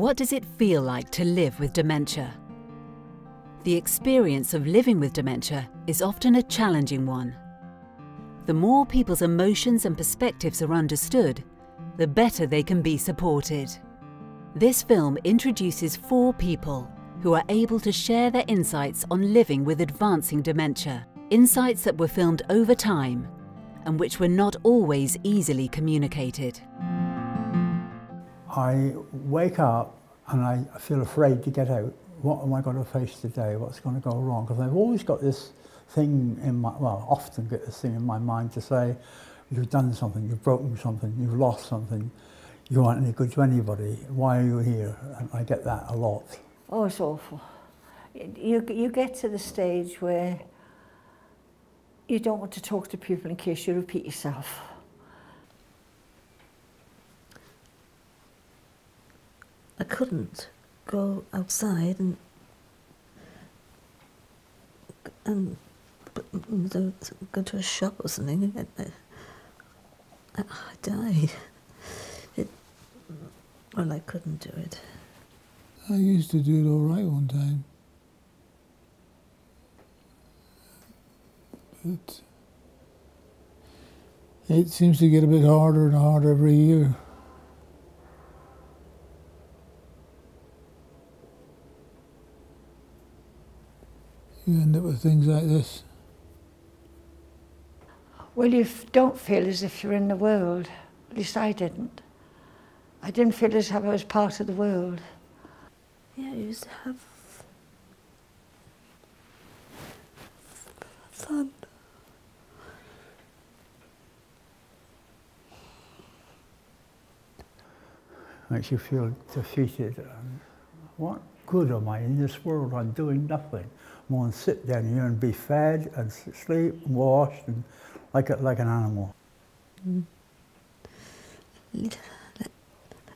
What does it feel like to live with dementia? The experience of living with dementia is often a challenging one. The more people's emotions and perspectives are understood, the better they can be supported. This film introduces 4 people who are able to share their insights on living with advancing dementia, insights that were filmed over time and which were not always easily communicated. I wake up and I feel afraid to get out. What am I going to face today? What's going to go wrong? Because I've always got this thing in my, well, often get this thing in my mind to say, you've done something, you've broken something, you've lost something, you aren't any good to anybody, why are you here? And I get that a lot. Oh, it's awful. You get to the stage where you don't want to talk to people in case you repeat yourself. I couldn't go outside and go to a shop or something. I died. Well, I couldn't do it. I used to do it all right one time. But it seems to get a bit harder and harder every year. You end up with things like this. Well, you don't feel as if you're in the world. At least I didn't. I didn't feel as if I was part of the world. Yeah, I used to have fun. Makes you feel defeated. What good am I in this world? I'm doing nothing. I'm going to sit down here and be fed and sleep and washed and like an animal.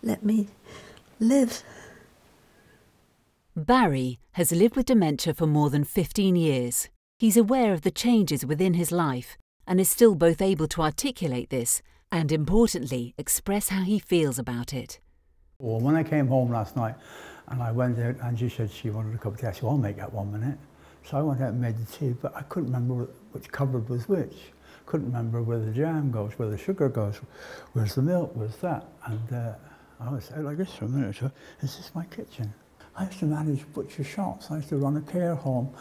Let me live. Barry has lived with dementia for more than 15 years. He's aware of the changes within his life and is still both able to articulate this and, importantly, express how he feels about it. Well, when I came home last night and I went out, Angie said she wanted a cup of tea. I said, well, I'll make that 1 minute. So I went out and made the tea, but I couldn't remember which cupboard was which. Couldn't remember where the jam goes, where the sugar goes, where's the milk, where's that. And I was out like this for a minute or two. Is this my kitchen? I used to manage butcher shops. I used to run a care home.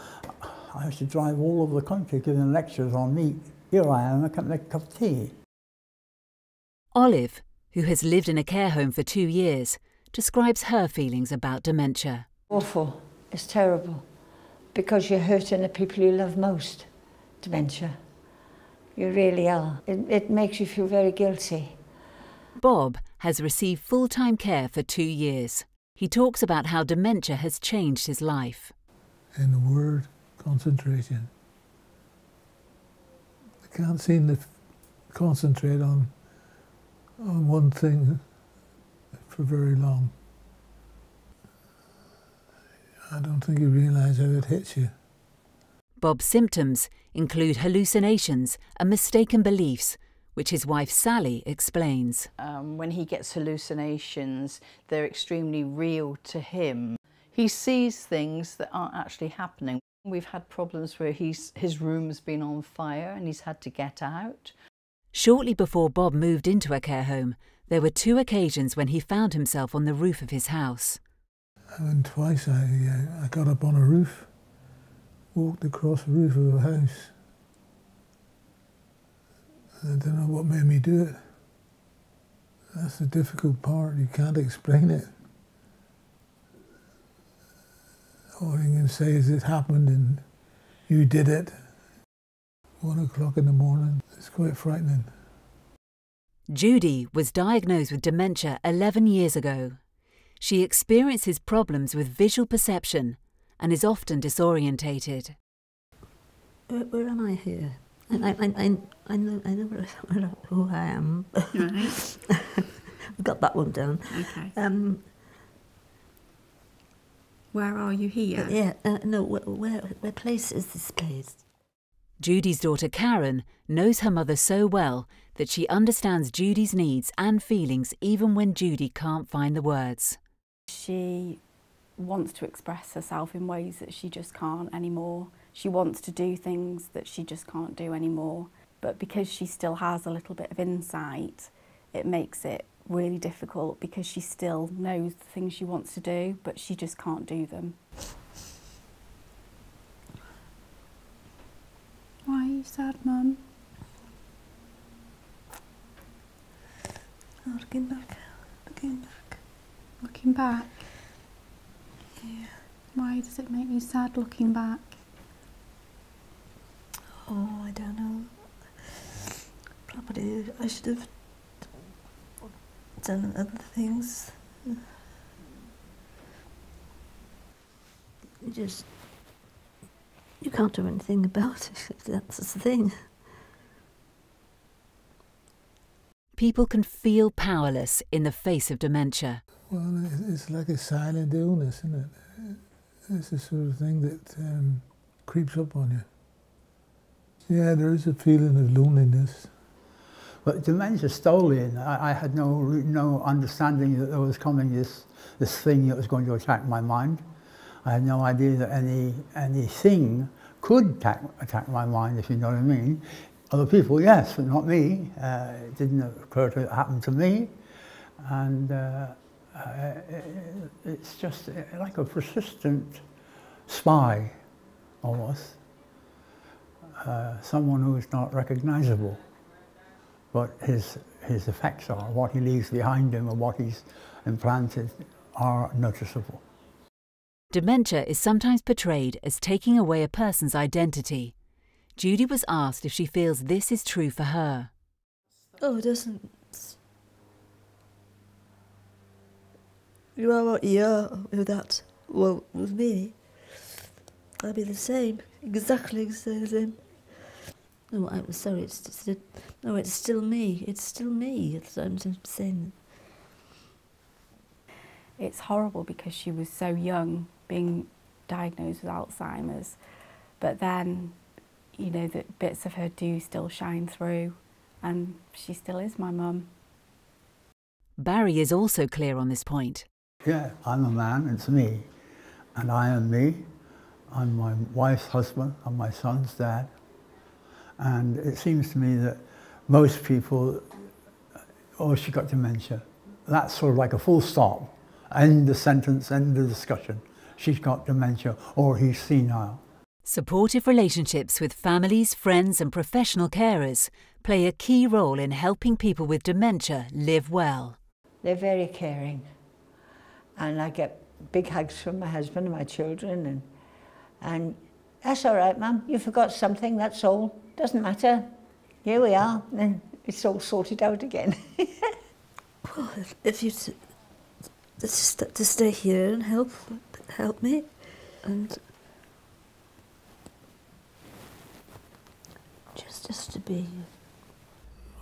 I used to drive all over the country giving lectures on meat. Here I am, I can't make a cup of tea. Olive, who has lived in a care home for 2 years, describes her feelings about dementia. Awful. It's terrible. Because you're hurting the people you love most. Dementia. You really are. It makes you feel very guilty. Bob has received full-time care for 2 years. He talks about how dementia has changed his life. In the word, concentration. I can't seem to concentrate on one thing for very long. I don't think you realise how it hits you. Bob's symptoms include hallucinations and mistaken beliefs, which his wife Sally explains. When he gets hallucinations, they're extremely real to him. He sees things that aren't actually happening. We've had problems where his room's been on fire and he's had to get out. Shortly before Bob moved into a care home, there were 2 occasions when he found himself on the roof of his house. And twice I got up on a roof, walked across the roof of a house. I don't know what made me do it. That's the difficult part, you can't explain it. All you can say is it happened and you did it. 1 o'clock in the morning, it's quite frightening. Judy was diagnosed with dementia 11 years ago. She experiences problems with visual perception and is often disorientated. Where am I here? I know who I am. Right. I've got that one down. Okay. Where are you here? Yeah, no, where place is this place? Judy's daughter Karen knows her mother so well that she understands Judy's needs and feelings even when Judy can't find the words. She wants to express herself in ways that she just can't anymore. She wants to do things that she just can't do anymore. But because she still has a little bit of insight, it makes it really difficult because she still knows the things she wants to do, but she just can't do them. Why are you sad, Mum? Oh, looking back. Looking back. Looking back? Yeah. Why does it make you sad looking back? Oh, I don't know. Probably I should have done other things. You can't do anything about it. That's the thing. People can feel powerless in the face of dementia. Well, it's like a silent illness, isn't it? It's the sort of thing that creeps up on you. Yeah, there is a feeling of loneliness. But dementia stole in. I had no understanding that there was coming this thing that was going to attack my mind. I had no idea that anything could attack my mind, if you know what I mean. Other people, yes, but not me. It didn't occur to happen to me. And it's just like a persistent spy, almost. Someone who is not recognizable. But his effects are, what he leaves behind him or what he's implanted are noticeable. Dementia is sometimes portrayed as taking away a person's identity. Judy was asked if she feels this is true for her. Oh, it doesn't. You are what you are with that. Well, with me, I'll be the same. Exactly the same. No, I'm sorry, no, it's still me. It's still me. I'm just saying. It's horrible because she was so young, being diagnosed with Alzheimer's, but then, you know, that bits of her do still shine through, and she still is my mum. Barry is also clear on this point. Yeah, I'm a man, it's me, and I am me. I'm my wife's husband, I'm my son's dad. And it seems to me that most people, oh, she got dementia. That's sort of like a full stop. End the sentence, end the discussion. She's got dementia, or he's senile. Supportive relationships with families, friends and professional carers play a key role in helping people with dementia live well. They're very caring. And I get big hugs from my husband and my children. And that's all right, Mum. You forgot something, that's all. Doesn't matter. Here we are. And it's all sorted out again. Well, if you to stay here and help me, and just to be.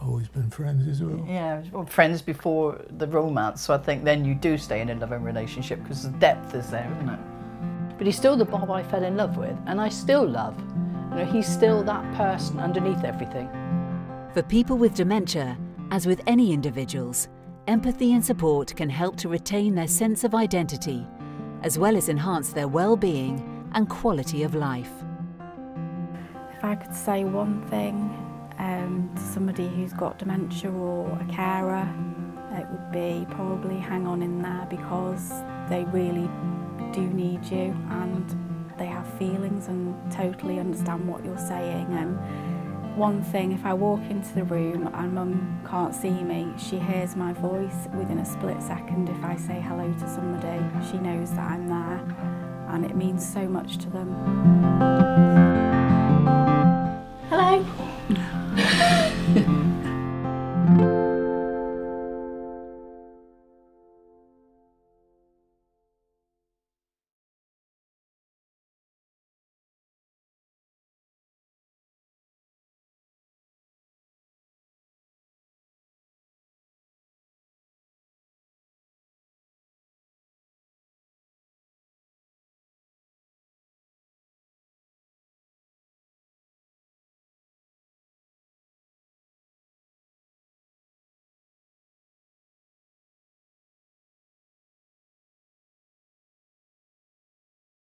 Always been friends as well. Yeah, well, friends before the romance, so I think then you do stay in a loving relationship because the depth is there, isn't it? But he's still the Bob I fell in love with, and I still love. You know, he's still that person underneath everything. For people with dementia, as with any individuals, empathy and support can help to retain their sense of identity, as well as enhance their well-being and quality of life. If I could say one thing to somebody who's got dementia or a carer, it would be probably hang on in there, because they really do need you and they have feelings and totally understand what you're saying. And one thing, if I walk into the room and Mum can't see me, she hears my voice within a split second. If I say hello to somebody, she knows that I'm there, and it means so much to them. Hello.